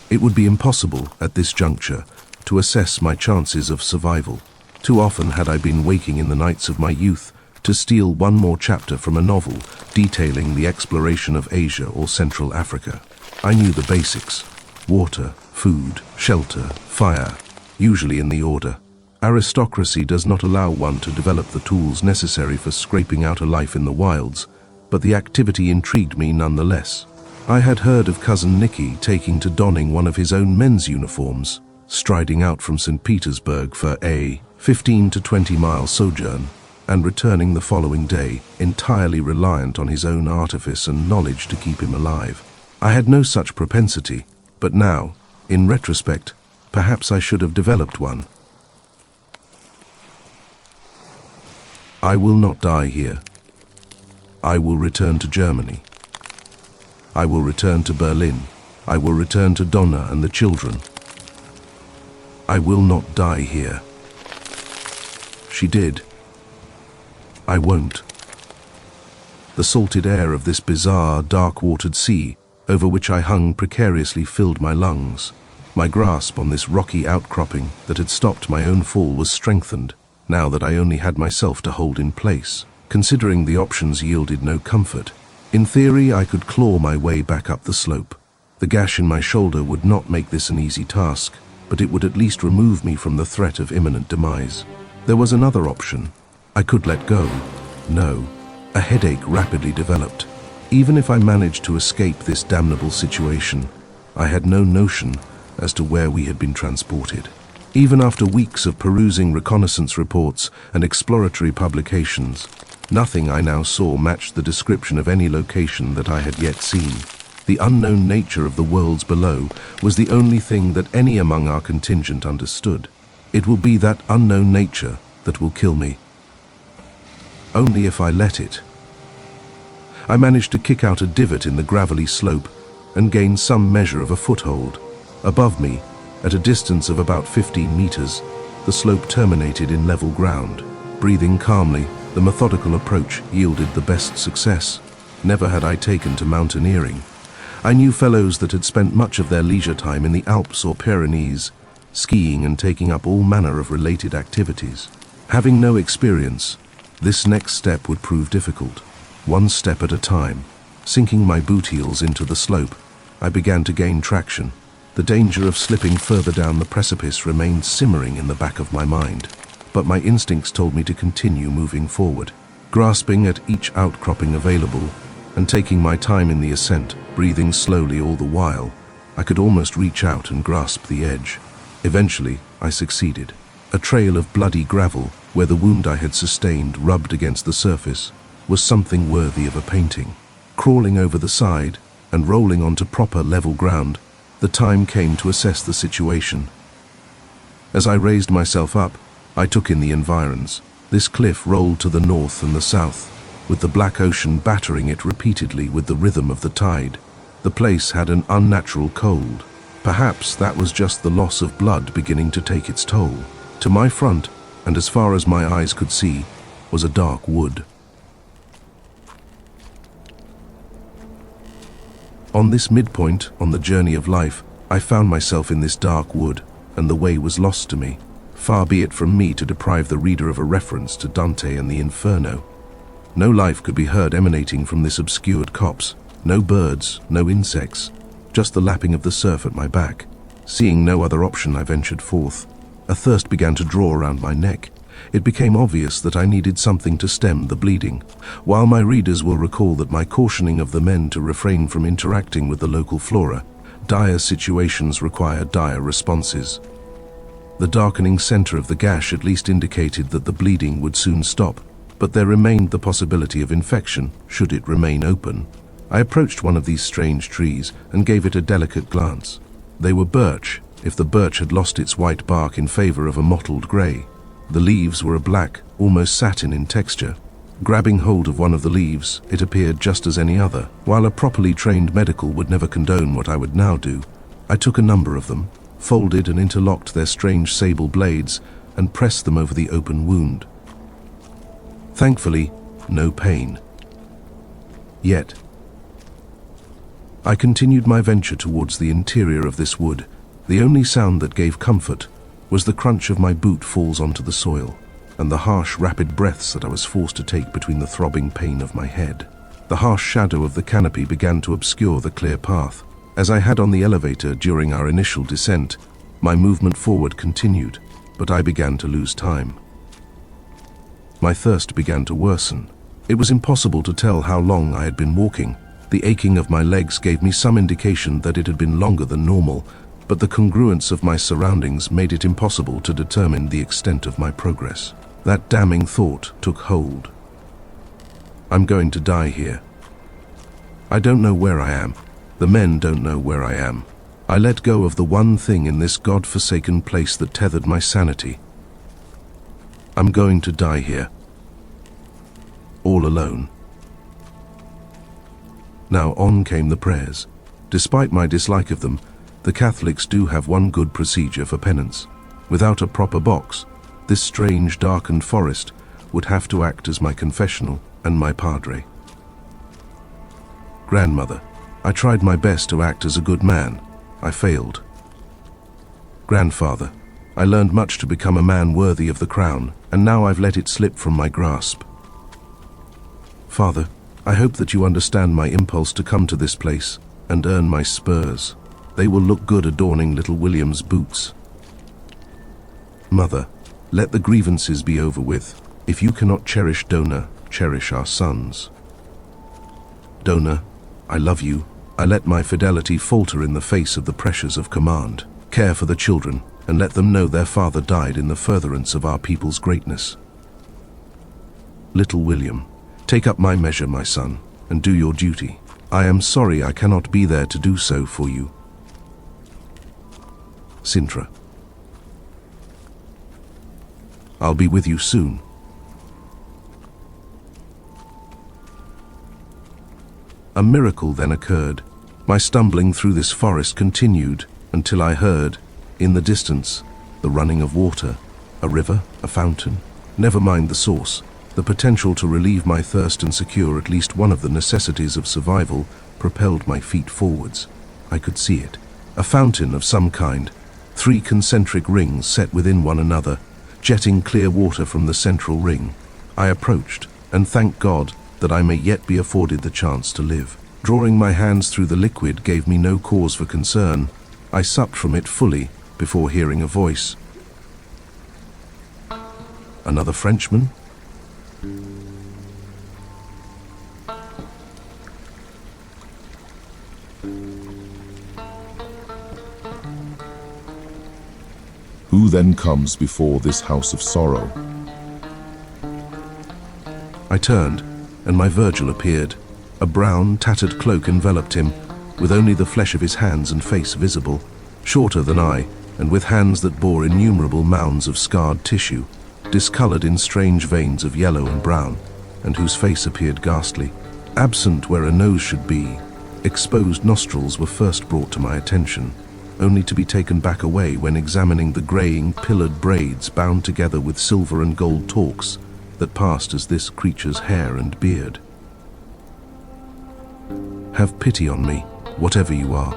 It would be impossible, at this juncture, to assess my chances of survival. Too often had I been waking in the nights of my youth to steal one more chapter from a novel detailing the exploration of Asia or Central Africa. I knew the basics: water, food, shelter, fire, usually in the order. Aristocracy does not allow one to develop the tools necessary for scraping out a life in the wilds, but the activity intrigued me nonetheless. I had heard of Cousin Nicky taking to donning one of his own men's uniforms, striding out from St. Petersburg for a 15 to 20-mile sojourn, and returning the following day, entirely reliant on his own artifice and knowledge to keep him alive. I had no such propensity, but now, in retrospect, perhaps I should have developed one. I will not die here. I will return to Germany. I will return to Berlin. I will return to Donna and the children. I will not die here. She did. I won't. The salted air of this bizarre, dark-watered sea, over which I hung precariously, filled my lungs. My grasp on this rocky outcropping that had stopped my own fall was strengthened, now that I only had myself to hold in place. Considering the options yielded no comfort, in theory I could claw my way back up the slope. The gash in my shoulder would not make this an easy task, but it would at least remove me from the threat of imminent demise. There was another option. I could let go. No. A headache rapidly developed. Even if I managed to escape this damnable situation, I had no notion as to where we had been transported. Even after weeks of perusing reconnaissance reports and exploratory publications, nothing I now saw matched the description of any location that I had yet seen. The unknown nature of the worlds below was the only thing that any among our contingent understood. It will be that unknown nature that will kill me. Only if I let it. I managed to kick out a divot in the gravelly slope and gain some measure of a foothold. Above me, at a distance of about 15 meters, the slope terminated in level ground. Breathing calmly, the methodical approach yielded the best success. Never had I taken to mountaineering. I knew fellows that had spent much of their leisure time in the Alps or Pyrenees, skiing and taking up all manner of related activities. Having no experience, this next step would prove difficult. One step at a time, sinking my boot heels into the slope, I began to gain traction. The danger of slipping further down the precipice remained simmering in the back of my mind, but my instincts told me to continue moving forward. Grasping at each outcropping available, and taking my time in the ascent, breathing slowly all the while, I could almost reach out and grasp the edge. Eventually, I succeeded. A trail of bloody gravel, where the wound I had sustained rubbed against the surface, was something worthy of a painting. Crawling over the side and rolling onto proper level ground, the time came to assess the situation. As I raised myself up, I took in the environs. This cliff rolled to the north and the south, with the black ocean battering it repeatedly with the rhythm of the tide. The place had an unnatural cold. Perhaps that was just the loss of blood beginning to take its toll. To my front, and as far as my eyes could see, was a dark wood. On this midpoint on the journey of life, I found myself in this dark wood, and the way was lost to me. Far be it from me to deprive the reader of a reference to Dante and the Inferno. No life could be heard emanating from this obscured copse. No birds, no insects, just the lapping of the surf at my back. Seeing no other option, I ventured forth. A thirst began to draw around my neck. It became obvious that I needed something to stem the bleeding. While my readers will recall that my cautioning of the men to refrain from interacting with the local flora, dire situations require dire responses. The darkening center of the gash at least indicated that the bleeding would soon stop, but there remained the possibility of infection, should it remain open. I approached one of these strange trees and gave it a delicate glance. They were birch, if the birch had lost its white bark in favor of a mottled gray. The leaves were a black, almost satin in texture. Grabbing hold of one of the leaves, it appeared just as any other. While a properly trained medical would never condone what I would now do, I took a number of them, folded and interlocked their strange sable blades, and pressed them over the open wound. Thankfully, no pain. Yet, I continued my venture towards the interior of this wood. The only sound that gave comfort was the crunch of my boot falls onto the soil, and the harsh, rapid breaths that I was forced to take between the throbbing pain of my head. The harsh shadow of the canopy began to obscure the clear path. As I had on the elevator during our initial descent, my movement forward continued, but I began to lose time. My thirst began to worsen. It was impossible to tell how long I had been walking. The aching of my legs gave me some indication that it had been longer than normal, but the congruence of my surroundings made it impossible to determine the extent of my progress. That damning thought took hold. I'm going to die here. I don't know where I am. The men don't know where I am. I let go of the one thing in this God-forsaken place that tethered my sanity. I'm going to die here. All alone. Now on came the prayers. Despite my dislike of them, the Catholics do have one good procedure for penance. Without a proper box, this strange, darkened forest would have to act as my confessional and my padre. Grandmother, I tried my best to act as a good man. I failed. Grandfather, I learned much to become a man worthy of the crown, and now I've let it slip from my grasp. Father, I hope that you understand my impulse to come to this place and earn my spurs. They will look good adorning little William's boots. Mother, let the grievances be over with. If you cannot cherish Dona, cherish our sons. Dona, I love you. I let my fidelity falter in the face of the pressures of command. Care for the children, and let them know their father died in the furtherance of our people's greatness. Little William, take up my measure, my son, and do your duty. I am sorry I cannot be there to do so for you. Sintra. I'll be with you soon. A miracle then occurred. My stumbling through this forest continued until I heard, in the distance, the running of water. A river, a fountain. Never mind the source. The potential to relieve my thirst and secure at least one of the necessities of survival propelled my feet forwards. I could see it. A fountain of some kind. 3 concentric rings set within one another, jetting clear water from the central ring. I approached, and thanked God that I may yet be afforded the chance to live. Drawing my hands through the liquid gave me no cause for concern. I supped from it fully before hearing a voice. Another Frenchman? Who then comes before this house of sorrow? I turned, and my Virgil appeared. A brown, tattered cloak enveloped him, with only the flesh of his hands and face visible, shorter than I, and with hands that bore innumerable mounds of scarred tissue, discolored in strange veins of yellow and brown, and whose face appeared ghastly. Absent where a nose should be, exposed nostrils were first brought to my attention, only to be taken back away when examining the graying, pillared braids bound together with silver and gold torques that passed as this creature's hair and beard. Have pity on me, whatever you are.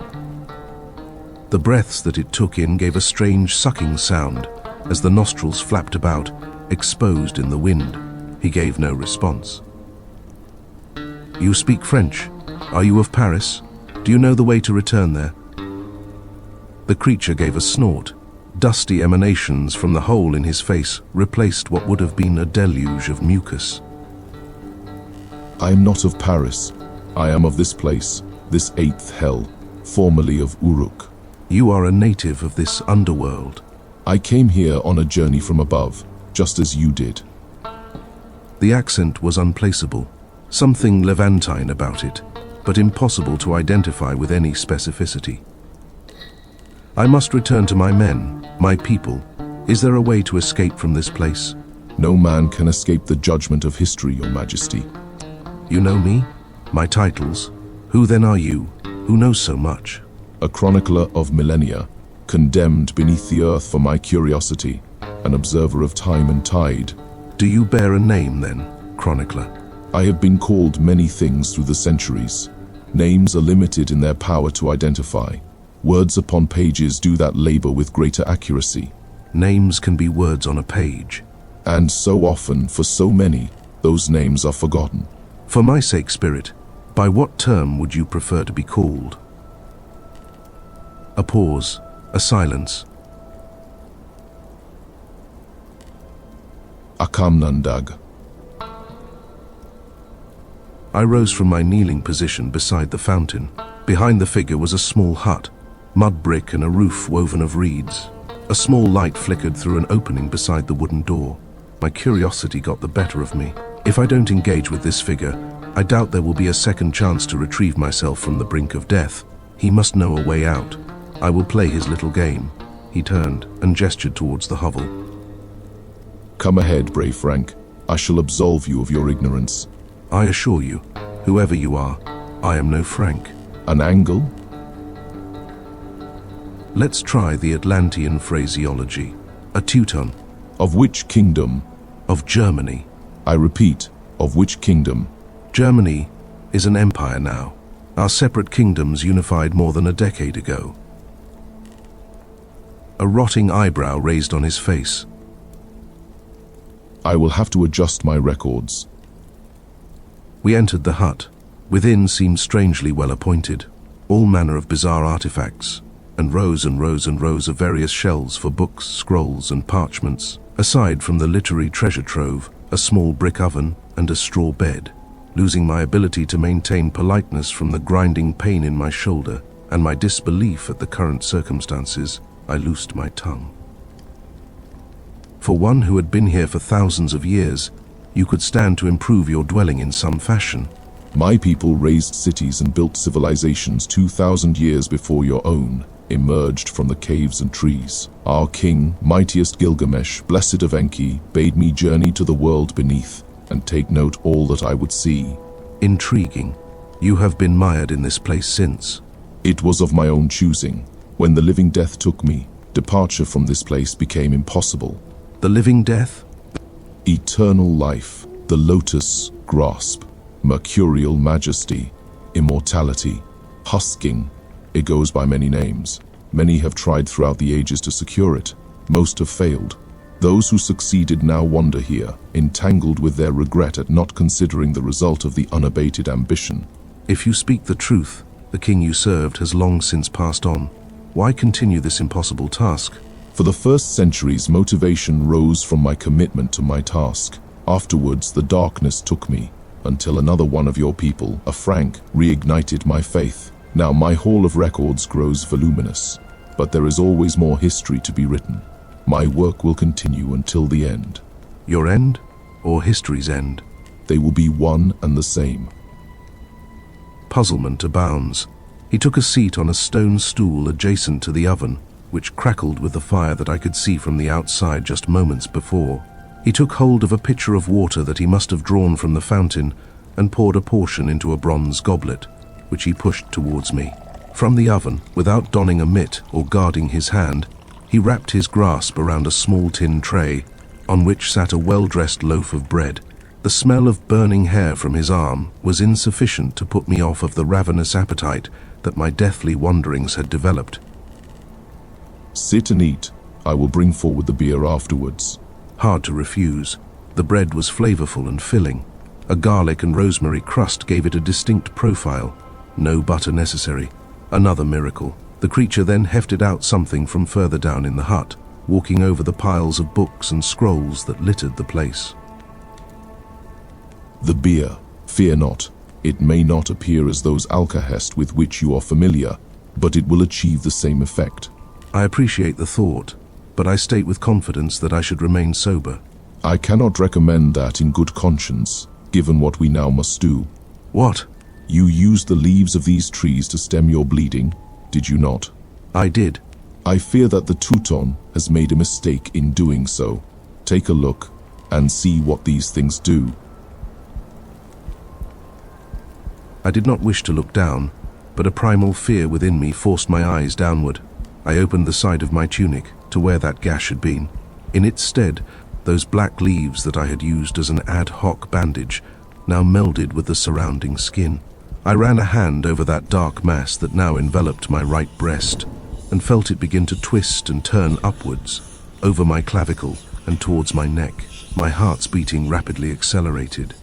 The breaths that it took in gave a strange sucking sound as the nostrils flapped about, exposed in the wind. He gave no response. You speak French? Are you of Paris? Do you know the way to return there? The creature gave a snort. Dusty emanations from the hole in his face replaced what would have been a deluge of mucus. I am not of Paris. I am of this place, this 8th hell, formerly of Uruk. You are a native of this underworld. I came here on a journey from above, just as you did. The accent was unplaceable, something Levantine about it, but impossible to identify with any specificity. I must return to my men, my people. Is there a way to escape from this place? No man can escape the judgment of history, Your Majesty. You know me? My titles? Who then are you? Who knows so much? A chronicler of millennia, condemned beneath the earth for my curiosity, an observer of time and tide. Do you bear a name then, chronicler? I have been called many things through the centuries. Names are limited in their power to identify. Words upon pages do that labor with greater accuracy. Names can be words on a page. And so often, for so many, those names are forgotten. For my sake, Spirit, by what term would you prefer to be called? A pause, a silence. Akamnandag. I rose from my kneeling position beside the fountain. Behind the figure was a small hut, mud brick and a roof woven of reeds. A small light flickered through an opening beside the wooden door. My curiosity got the better of me. If I don't engage with this figure, I doubt there will be a second chance to retrieve myself from the brink of death. He must know a way out. I will play his little game. He turned and gestured towards the hovel. Come ahead, brave Frank. I shall absolve you of your ignorance. I assure you, whoever you are, I am no Frank. An angle? Let's try the Atlantean phraseology. A Teuton. Of which kingdom? Of Germany. I repeat, of which kingdom? Germany is an empire now. Our separate kingdoms unified more than a decade ago. A rotting eyebrow raised on his face. I will have to adjust my records. We entered the hut. Within seemed strangely well appointed. All manner of bizarre artifacts, and rows and rows and rows of various shelves for books, scrolls, and parchments. Aside from the literary treasure trove, a small brick oven and a straw bed. Losing my ability to maintain politeness from the grinding pain in my shoulder and my disbelief at the current circumstances, I loosed my tongue. For one who had been here for thousands of years, you could stand to improve your dwelling in some fashion. My people raised cities and built civilizations 2,000 years before your own emerged from the caves and trees. Our king, mightiest Gilgamesh, blessed of Enki, bade me journey to the world beneath and take note all that I would see. Intriguing. You have been mired in this place since. It was of my own choosing. When the living death took me, departure from this place became impossible. The living death? Eternal life, the lotus grasp, mercurial majesty, immortality, husking. It goes by many names. Many have tried throughout the ages to secure it. Most have failed. Those who succeeded now wander here, entangled with their regret at not considering the result of the unabated ambition. If you speak the truth, the king you served has long since passed on. Why continue this impossible task? For the first centuries, motivation rose from my commitment to my task. Afterwards, the darkness took me, until another one of your people, a Frank, reignited my faith. Now my hall of records grows voluminous, but there is always more history to be written. My work will continue until the end. Your end, or history's end? They will be one and the same. Puzzlement abounds. He took a seat on a stone stool adjacent to the oven, which crackled with the fire that I could see from the outside just moments before. He took hold of a pitcher of water that he must have drawn from the fountain and poured a portion into a bronze goblet, which he pushed towards me. From the oven, without donning a mitt or guarding his hand, he wrapped his grasp around a small tin tray, on which sat a well-dressed loaf of bread. The smell of burning hair from his arm was insufficient to put me off of the ravenous appetite that my deathly wanderings had developed. Sit and eat. I will bring forward the beer afterwards. Hard to refuse. The bread was flavorful and filling. A garlic and rosemary crust gave it a distinct profile. No butter necessary. Another miracle. The creature then hefted out something from further down in the hut, walking over the piles of books and scrolls that littered the place. The beer. Fear not. It may not appear as those alkahest with which you are familiar, but it will achieve the same effect. I appreciate the thought, but I state with confidence that I should remain sober. I cannot recommend that in good conscience, given what we now must do. What? You used the leaves of these trees to stem your bleeding, did you not? I did. I fear that the Teuton has made a mistake in doing so. Take a look and see what these things do. I did not wish to look down, but a primal fear within me forced my eyes downward. I opened the side of my tunic to where that gash had been. In its stead, those black leaves that I had used as an ad hoc bandage now melded with the surrounding skin. I ran a hand over that dark mass that now enveloped my right breast and felt it begin to twist and turn upwards, over my clavicle and towards my neck. My heart's beating rapidly accelerated.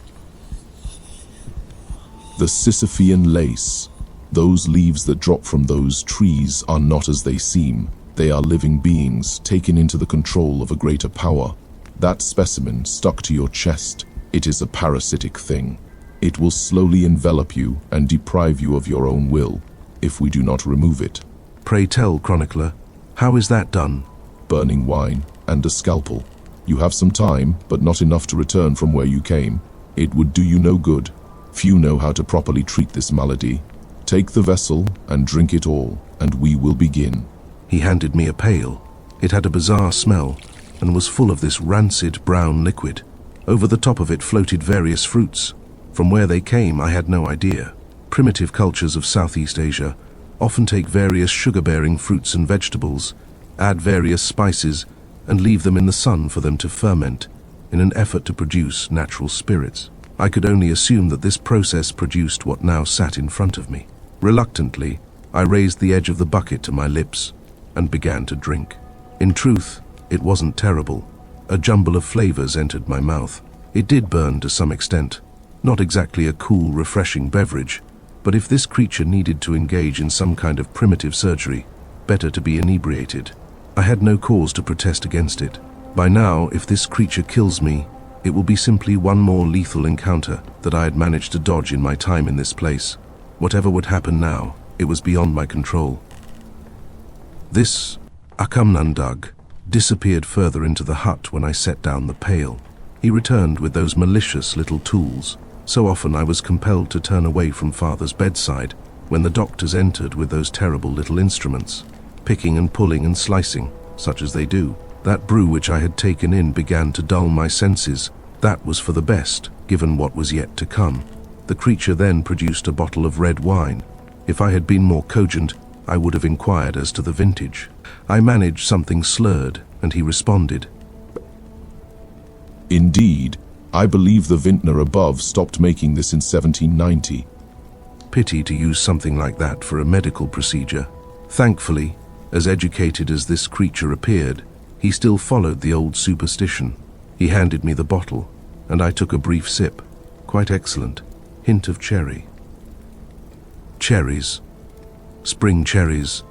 The Sisyphean lace. Those leaves that drop from those trees are not as they seem. They are living beings taken into the control of a greater power. That specimen stuck to your chest. It is a parasitic thing. It will slowly envelop you and deprive you of your own will, if we do not remove it. Pray tell, Chronicler, how is that done? Burning wine and a scalpel. You have some time, but not enough to return from where you came. It would do you no good. Few know how to properly treat this malady. Take the vessel and drink it all, and we will begin. He handed me a pail. It had a bizarre smell and was full of this rancid brown liquid. Over the top of it floated various fruits. From where they came, I had no idea. Primitive cultures of Southeast Asia often take various sugar-bearing fruits and vegetables, add various spices, and leave them in the sun for them to ferment in an effort to produce natural spirits. I could only assume that this process produced what now sat in front of me. Reluctantly, I raised the edge of the bucket to my lips and began to drink. In truth, it wasn't terrible. A jumble of flavors entered my mouth. It did burn to some extent. Not exactly a cool, refreshing beverage, but if this creature needed to engage in some kind of primitive surgery, better to be inebriated. I had no cause to protest against it. By now, if this creature kills me, it will be simply one more lethal encounter that I had managed to dodge in my time in this place. Whatever would happen now, it was beyond my control. This Akamnandag disappeared further into the hut when I set down the pail. He returned with those malicious little tools. So often I was compelled to turn away from Father's bedside when the doctors entered with those terrible little instruments, picking and pulling and slicing, such as they do. That brew which I had taken in began to dull my senses. That was for the best, given what was yet to come. The creature then produced a bottle of red wine. If I had been more cogent, I would have inquired as to the vintage. I managed something slurred, and he responded. Indeed, I believe the vintner above stopped making this in 1790. Pity to use something like that for a medical procedure. Thankfully, as educated as this creature appeared, he still followed the old superstition. He handed me the bottle, and I took a brief sip. Quite excellent. Hint of cherry. Cherries. Spring cherries.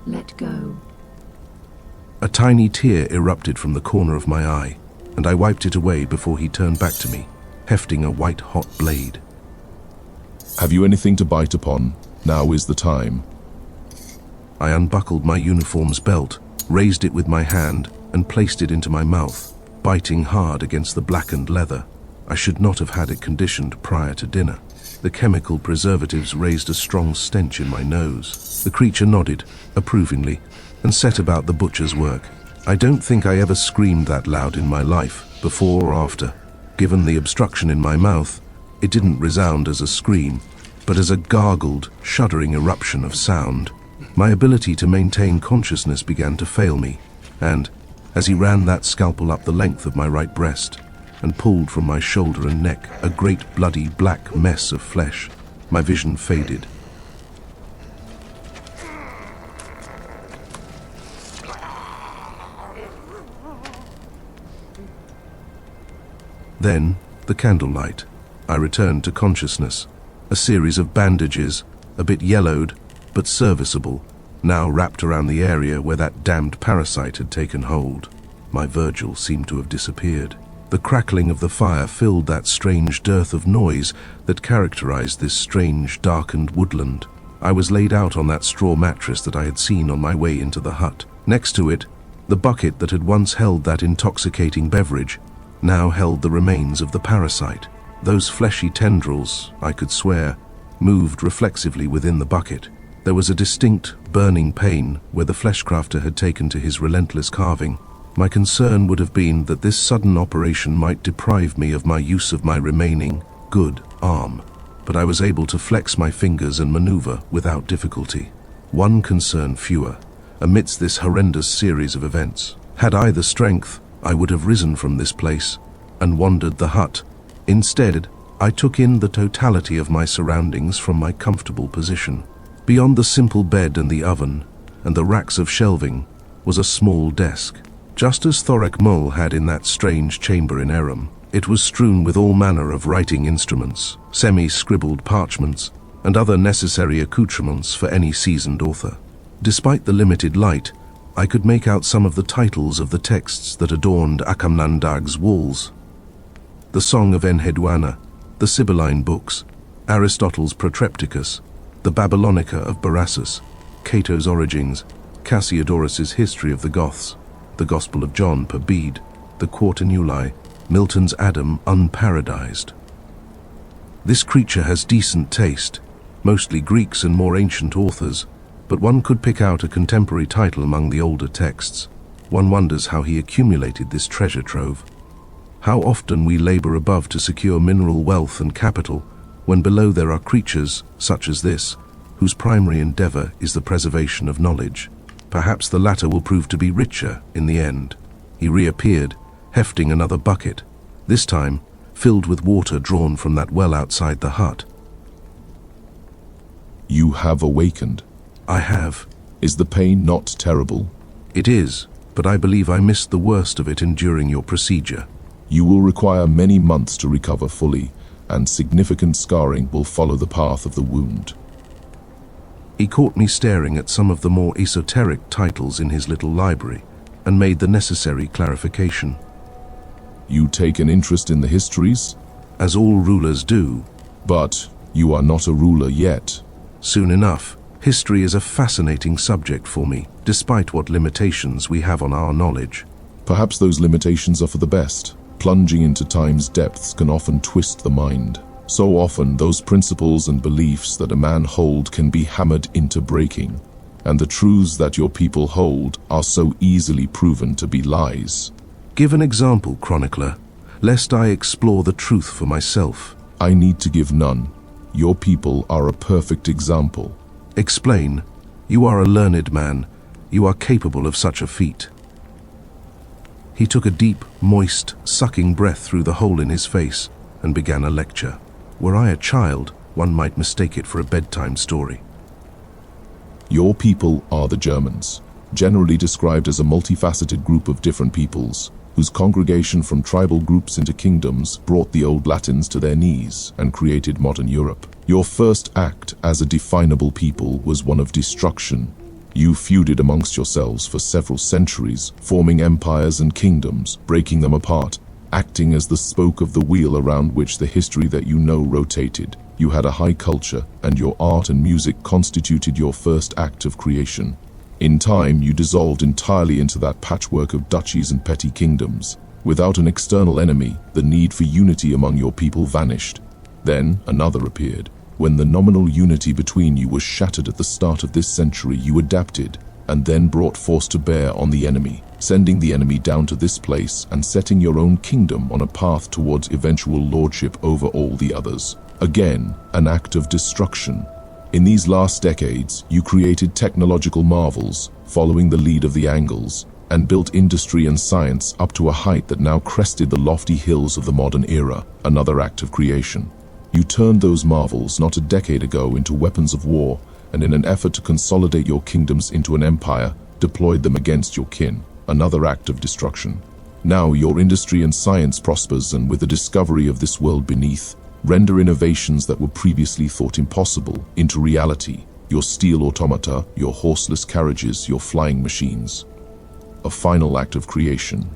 Let go. A tiny tear erupted from the corner of my eye, and I wiped it away before he turned back to me, hefting a white-hot blade. Have you anything to bite upon? Now is the time. I unbuckled my uniform's belt, raised it with my hand, and placed it into my mouth, biting hard against the blackened leather. I should not have had it conditioned prior to dinner. The chemical preservatives raised a strong stench in my nose. The creature nodded, approvingly, and set about the butcher's work. I don't think I ever screamed that loud in my life, before or after. Given the obstruction in my mouth, it didn't resound as a scream, but as a gargled, shuddering eruption of sound. My ability to maintain consciousness began to fail me, and, as he ran that scalpel up the length of my right breast, and pulled from my shoulder and neck a great bloody black mess of flesh, my vision faded. Then, the candlelight. I returned to consciousness. A series of bandages, a bit yellowed, but serviceable, now wrapped around the area where that damned parasite had taken hold. My Virgil seemed to have disappeared. The crackling of the fire filled that strange dearth of noise that characterized this strange, darkened woodland. I was laid out on that straw mattress that I had seen on my way into the hut. Next to it, the bucket that had once held that intoxicating beverage now held the remains of the parasite. Those fleshy tendrils, I could swear, moved reflexively within the bucket. There was a distinct, burning pain where the fleshcrafter had taken to his relentless carving. My concern would have been that this sudden operation might deprive me of my use of my remaining, good arm, but I was able to flex my fingers and maneuver without difficulty. One concern fewer, amidst this horrendous series of events. Had I the strength, I would have risen from this place and wandered the hut. Instead, I took in the totality of my surroundings from my comfortable position. Beyond the simple bed and the oven, and the racks of shelving, was a small desk. Just as Thorek Mol had in that strange chamber in Eram, it was strewn with all manner of writing instruments, semi-scribbled parchments, and other necessary accoutrements for any seasoned author. Despite the limited light, I could make out some of the titles of the texts that adorned Akamnandag's walls. The Song of Enheduanna, the Sibylline books, Aristotle's Protrepticus, the Babylonica of Berassus, Cato's Origins, Cassiodorus's History of the Goths, the Gospel of John per Bede, the Quaterniulae, Milton's Adam unparadised. This creature has decent taste, mostly Greeks and more ancient authors, but one could pick out a contemporary title among the older texts. One wonders how he accumulated this treasure trove. How often we labour above to secure mineral wealth and capital, when below there are creatures, such as this, whose primary endeavour is the preservation of knowledge. Perhaps the latter will prove to be richer in the end. He reappeared, hefting another bucket, this time filled with water drawn from that well outside the hut. You have awakened. I have. Is the pain not terrible? It is, but I believe I missed the worst of it enduring your procedure. You will require many months to recover fully, and significant scarring will follow the path of the wound. He caught me staring at some of the more esoteric titles in his little library, and made the necessary clarification. You take an interest in the histories? As all rulers do. But you are not a ruler yet. Soon enough. History is a fascinating subject for me, despite what limitations we have on our knowledge. Perhaps those limitations are for the best. Plunging into time's depths can often twist the mind. So often, those principles and beliefs that a man holds can be hammered into breaking, and the truths that your people hold are so easily proven to be lies. Give an example, Chronicler, lest I explore the truth for myself. I need to give none. Your people are a perfect example. Explain. You are a learned man. You are capable of such a feat. He took a deep, moist, sucking breath through the hole in his face and began a lecture. Were I a child, one might mistake it for a bedtime story. Your people are the Germans, generally described as a multifaceted group of different peoples, whose congregation from tribal groups into kingdoms brought the old Latins to their knees and created modern Europe. Your first act as a definable people was one of destruction. You feuded amongst yourselves for several centuries, forming empires and kingdoms, breaking them apart, acting as the spoke of the wheel around which the history that you know rotated. You had a high culture, and your art and music constituted your first act of creation. In time, you dissolved entirely into that patchwork of duchies and petty kingdoms. Without an external enemy, the need for unity among your people vanished. Then another appeared. When the nominal unity between you was shattered at the start of this century, you adapted, and then brought force to bear on the enemy, sending the enemy down to this place and setting your own kingdom on a path towards eventual lordship over all the others. Again, an act of destruction. In these last decades, you created technological marvels, following the lead of the Angles, and built industry and science up to a height that now crested the lofty hills of the modern era, another act of creation. You turned those marvels not a decade ago into weapons of war, and in an effort to consolidate your kingdoms into an empire, deployed them against your kin, another act of destruction. Now your industry and science prospers, and with the discovery of this world beneath, render innovations that were previously thought impossible into reality. Your steel automata, your horseless carriages, your flying machines. A final act of creation.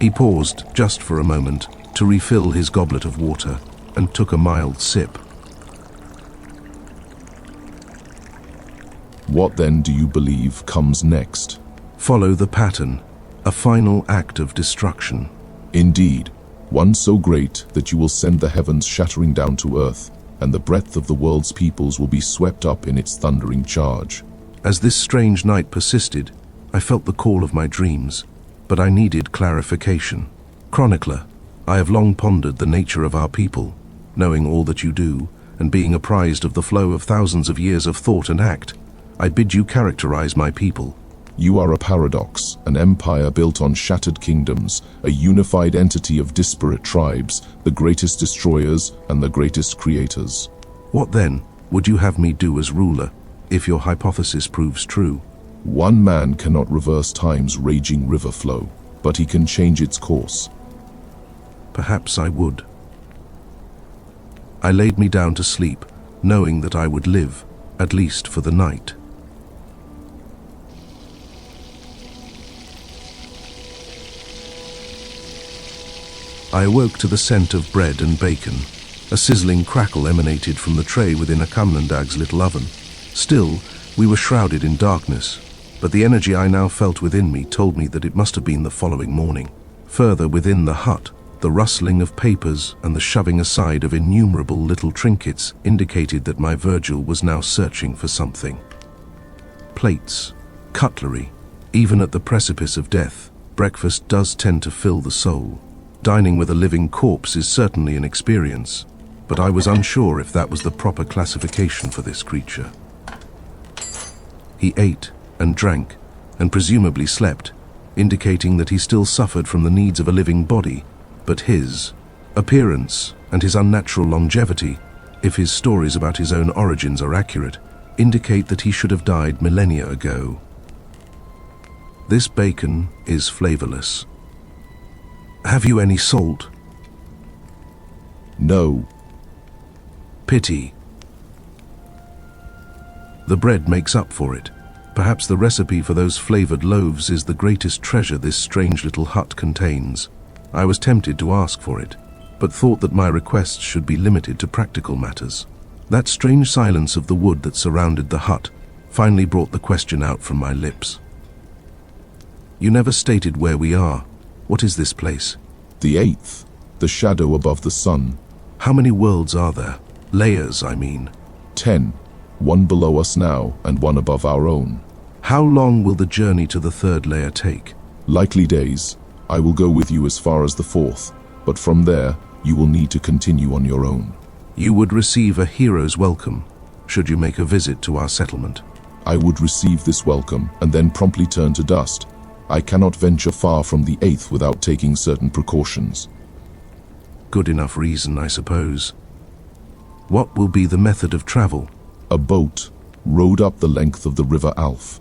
He paused just for a moment to refill his goblet of water and took a mild sip. What then do you believe comes next? Follow the pattern, a final act of destruction. Indeed, one so great that you will send the heavens shattering down to earth, and the breadth of the world's peoples will be swept up in its thundering charge. As this strange night persisted, I felt the call of my dreams, but I needed clarification. Chronicler, I have long pondered the nature of our people, knowing all that you do, and being apprised of the flow of thousands of years of thought and act. I bid you characterize my people. You are a paradox, an empire built on shattered kingdoms, a unified entity of disparate tribes, the greatest destroyers and the greatest creators. What then would you have me do as ruler, if your hypothesis proves true? One man cannot reverse time's raging river flow, but he can change its course. Perhaps I would. I laid me down to sleep, knowing that I would live, at least for the night. I awoke to the scent of bread and bacon. A sizzling crackle emanated from the tray within Akamnandag's little oven. Still, we were shrouded in darkness, but the energy I now felt within me told me that it must have been the following morning. Further within the hut, the rustling of papers and the shoving aside of innumerable little trinkets indicated that my Virgil was now searching for something. Plates, cutlery, even at the precipice of death, breakfast does tend to fill the soul. Dining with a living corpse is certainly an experience, but I was unsure if that was the proper classification for this creature. He ate and drank, and presumably slept, indicating that he still suffered from the needs of a living body, but his appearance and his unnatural longevity, if his stories about his own origins are accurate, indicate that he should have died millennia ago. This bacon is flavorless. Have you any salt? No. Pity. The bread makes up for it. Perhaps the recipe for those flavored loaves is the greatest treasure this strange little hut contains. I was tempted to ask for it, but thought that my requests should be limited to practical matters. That strange silence of the wood that surrounded the hut finally brought the question out from my lips. You never stated where we are. What is this place? The eighth, the shadow above the sun. How many worlds are there? Layers, I mean. 10, one below us now and one above our own. How long will the journey to the third layer take? Likely days. I will go with you as far as the fourth, but from there, you will need to continue on your own. You would receive a hero's welcome, should you make a visit to our settlement. I would receive this welcome and then promptly turn to dust. I cannot venture far from the eighth without taking certain precautions. Good enough reason, I suppose. What will be the method of travel? A boat, rowed up the length of the River Alf.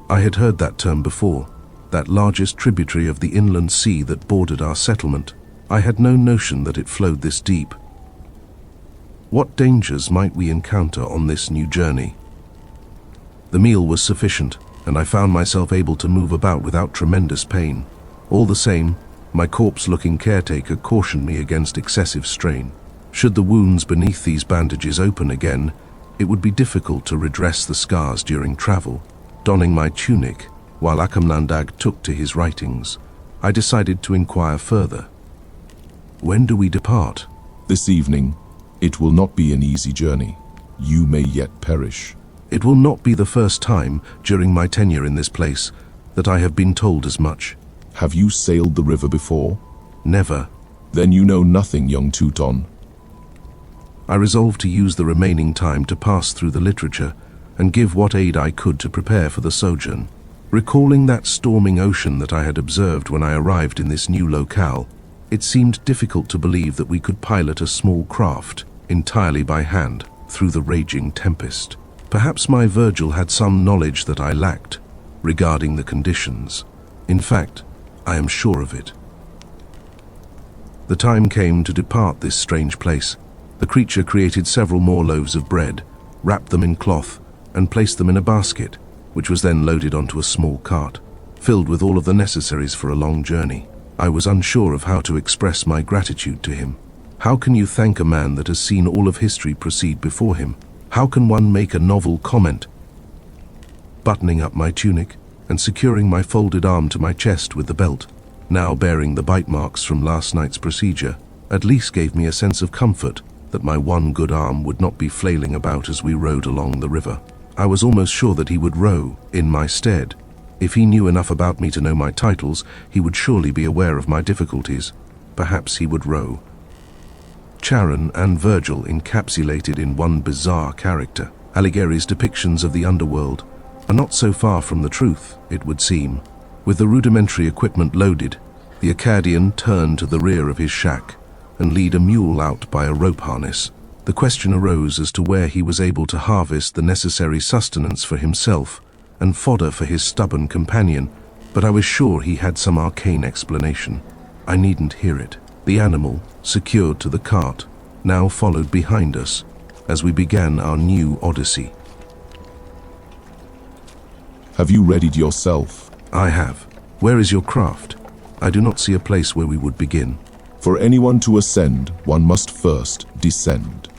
I had heard that term before, that largest tributary of the inland sea that bordered our settlement. I had no notion that it flowed this deep. What dangers might we encounter on this new journey? The meal was sufficient, and I found myself able to move about without tremendous pain. All the same, my corpse-looking caretaker cautioned me against excessive strain. Should the wounds beneath these bandages open again, it would be difficult to redress the scars during travel. Donning my tunic, while Akamnandag took to his writings, I decided to inquire further. When do we depart? This evening. It will not be an easy journey. You may yet perish. It will not be the first time during my tenure in this place that I have been told as much. Have you sailed the river before? Never. Then you know nothing, young Teuton. I resolved to use the remaining time to pass through the literature and give what aid I could to prepare for the sojourn. Recalling that storming ocean that I had observed when I arrived in this new locale, it seemed difficult to believe that we could pilot a small craft entirely by hand through the raging tempest. Perhaps my Virgil had some knowledge that I lacked regarding the conditions. In fact, I am sure of it. The time came to depart this strange place. The creature created several more loaves of bread, wrapped them in cloth, and placed them in a basket, which was then loaded onto a small cart, filled with all of the necessaries for a long journey. I was unsure of how to express my gratitude to him. How can you thank a man that has seen all of history proceed before him? How can one make a novel comment? Buttoning up my tunic and securing my folded arm to my chest with the belt, now bearing the bite marks from last night's procedure, at least gave me a sense of comfort that my one good arm would not be flailing about as we rowed along the river. I was almost sure that he would row in my stead. If he knew enough about me to know my titles, he would surely be aware of my difficulties. Perhaps he would row. Charon and Virgil encapsulated in one bizarre character. Alighieri's depictions of the underworld, are not so far from the truth, it would seem. With the rudimentary equipment loaded, the Acadian turned to the rear of his shack and led a mule out by a rope harness. The question arose as to where he was able to harvest the necessary sustenance for himself and fodder for his stubborn companion, but I was sure he had some arcane explanation. I needn't hear it. The animal, secured to the cart, now followed behind us as we began our new odyssey. Have you readied yourself? I have. Where is your craft? I do not see a place where we would begin. For anyone to ascend, one must first descend.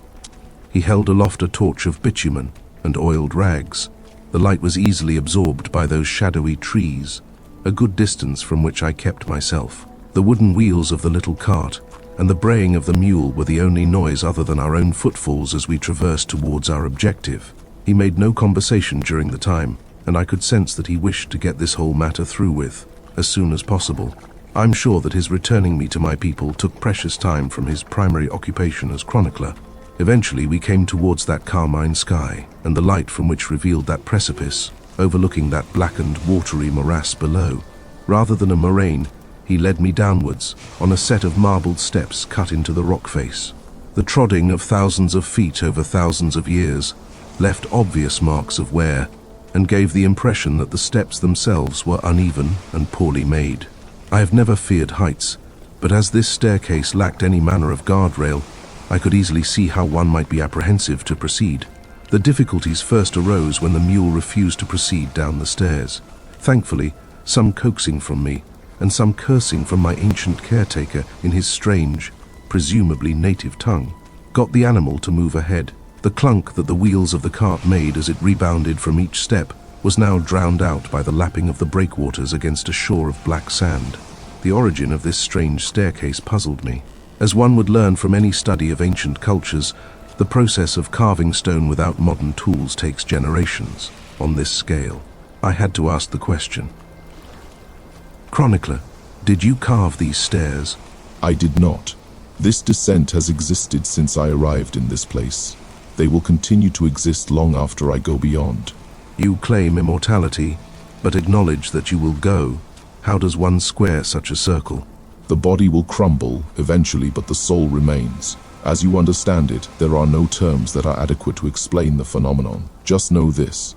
He held aloft a torch of bitumen and oiled rags. The light was easily absorbed by those shadowy trees, a good distance from which I kept myself. The wooden wheels of the little cart and the braying of the mule were the only noise other than our own footfalls as we traversed towards our objective. He made no conversation during the time, and I could sense that he wished to get this whole matter through with as soon as possible. I'm sure that his returning me to my people took precious time from his primary occupation as chronicler. Eventually we came towards that carmine sky, and the light from which revealed that precipice, overlooking that blackened, watery morass below. Rather than a moraine, he led me downwards, on a set of marbled steps cut into the rock face. The trodding of thousands of feet over thousands of years left obvious marks of wear, and gave the impression that the steps themselves were uneven and poorly made. I have never feared heights, but as this staircase lacked any manner of guardrail, I could easily see how one might be apprehensive to proceed. The difficulties first arose when the mule refused to proceed down the stairs. Thankfully, some coaxing from me, and some cursing from my ancient caretaker in his strange, presumably native tongue, got the animal to move ahead. The clunk that the wheels of the cart made as it rebounded from each step was now drowned out by the lapping of the breakwaters against a shore of black sand. The origin of this strange staircase puzzled me. As one would learn from any study of ancient cultures, the process of carving stone without modern tools takes generations. On this scale, I had to ask the question. Chronicler, did you carve these stairs? I did not. This descent has existed since I arrived in this place. They will continue to exist long after I go beyond. You claim immortality, but acknowledge that you will go. How does one square such a circle? The body will crumble eventually, but the soul remains. As you understand it, there are no terms that are adequate to explain the phenomenon. Just know this.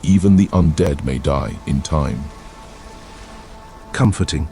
Even the undead may die in time. Comforting.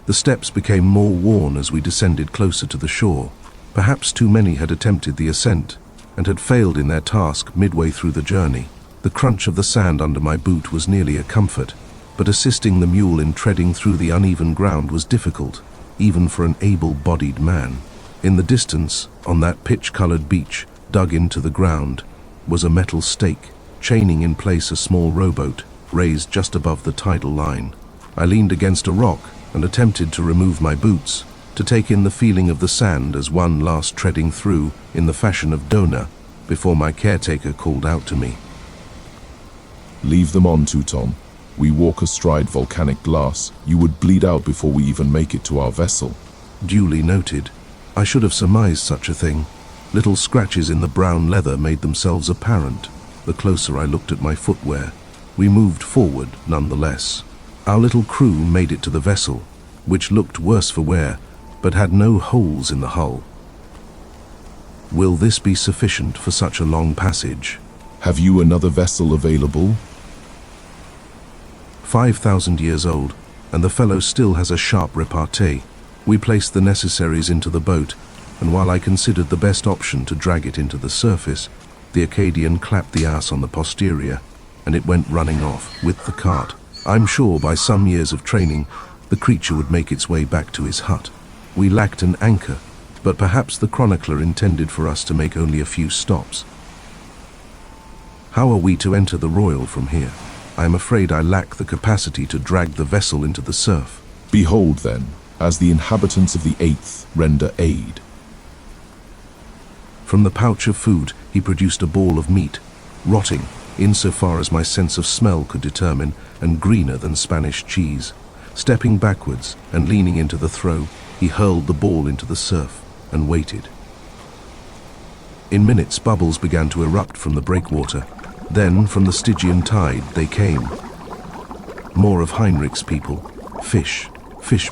The steps became more worn as we descended closer to the shore. Perhaps too many had attempted the ascent and had failed in their task midway through the journey. The crunch of the sand under my boot was nearly a comfort, but assisting the mule in treading through the uneven ground was difficult, even for an able-bodied man. In the distance, on that pitch-colored beach, dug into the ground, was a metal stake, chaining in place a small rowboat, raised just above the tidal line. I leaned against a rock and attempted to remove my boots, to take in the feeling of the sand as one last treading through in the fashion of Dona, before my caretaker called out to me. Leave them on, Teuton. We walk astride volcanic glass. You would bleed out before we even make it to our vessel. Duly noted. I should have surmised such a thing. Little scratches in the brown leather made themselves apparent the closer I looked at my footwear. We moved forward nonetheless. Our little crew made it to the vessel, which looked worse for wear, but had no holes in the hull. Will this be sufficient for such a long passage? Have you another vessel available? 5,000 years old, and the fellow still has a sharp repartee. We placed the necessaries into the boat, and while I considered the best option to drag it into the surface, the Acadian clapped the ass on the posterior, and it went running off with the cart. I'm sure by some years of training, the creature would make its way back to his hut. We lacked an anchor, but perhaps the chronicler intended for us to make only a few stops. How are we to enter the Royal from here? I am afraid I lack the capacity to drag the vessel into the surf. Behold then, as the inhabitants of the Eighth render aid. From the pouch of food, he produced a ball of meat, rotting, insofar as my sense of smell could determine, and greener than Spanish cheese. Stepping backwards and leaning into the throw, he hurled the ball into the surf and waited. In minutes, bubbles began to erupt from the breakwater, Then, from the Stygian tide, they came. More of Heinrich's people. Fish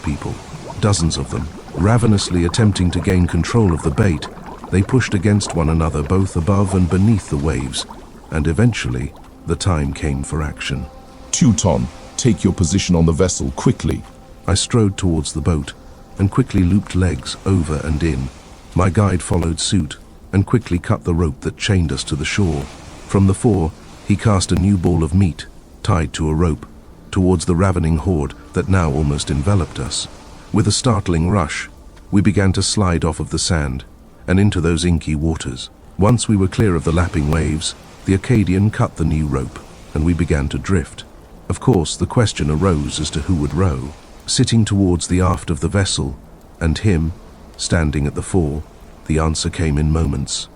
people. Dozens of them. Ravenously attempting to gain control of the bait, they pushed against one another both above and beneath the waves, and eventually, the time came for action. Teuton, take your position on the vessel, quickly. I strode towards the boat, and quickly looped legs over and in. My guide followed suit, and quickly cut the rope that chained us to the shore. From the fore, he cast a new ball of meat, tied to a rope, towards the ravening horde that now almost enveloped us. With a startling rush, we began to slide off of the sand, and into those inky waters. Once we were clear of the lapping waves, the Akkadian cut the new rope, and we began to drift. Of course, the question arose as to who would row. Sitting towards the aft of the vessel, and him, standing at the fore, the answer came in moments.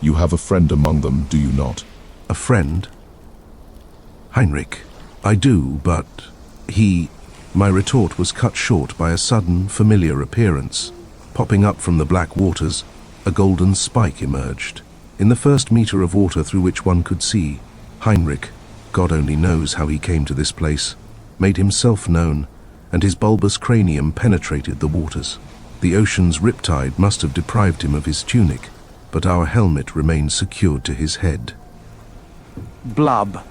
You have a friend among them, do you not? A friend? Heinrich. I do, but he... My retort was cut short by a sudden, familiar appearance. Popping up from the black waters, a golden spike emerged. In the first meter of water through which one could see, Heinrich, God only knows how he came to this place, made himself known, and his bulbous cranium penetrated the waters. The ocean's riptide must have deprived him of his tunic, but our helmet remained secured to his head. Blub.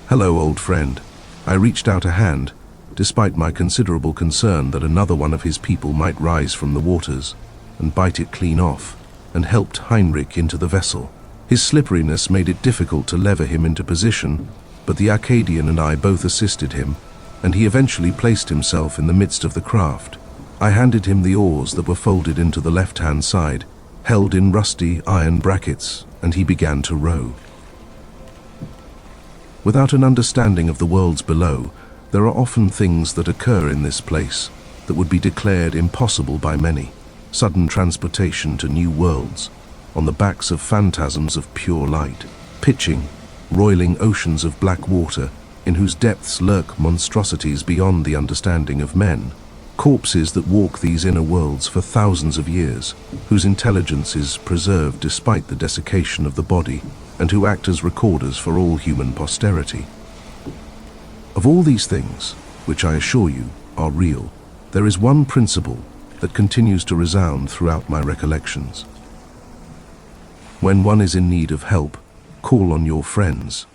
Hello, old friend. I reached out a hand, despite my considerable concern that another one of his people might rise from the waters and bite it clean off, and helped Heinrich into the vessel. His slipperiness made it difficult to lever him into position, but the Akkadian and I both assisted him, and he eventually placed himself in the midst of the craft. I handed him the oars that were folded into the left-hand side, held in rusty iron brackets, and he began to row. Without an understanding of the worlds below, there are often things that occur in this place that would be declared impossible by many. Sudden transportation to new worlds, on the backs of phantasms of pure light, pitching, roiling oceans of black water, in whose depths lurk monstrosities beyond the understanding of men. Corpses that walk these inner worlds for thousands of years, whose intelligence is preserved despite the desiccation of the body, and who act as recorders for all human posterity. Of all these things, which I assure you are real, there is one principle that continues to resound throughout my recollections. When one is in need of help, call on your friends.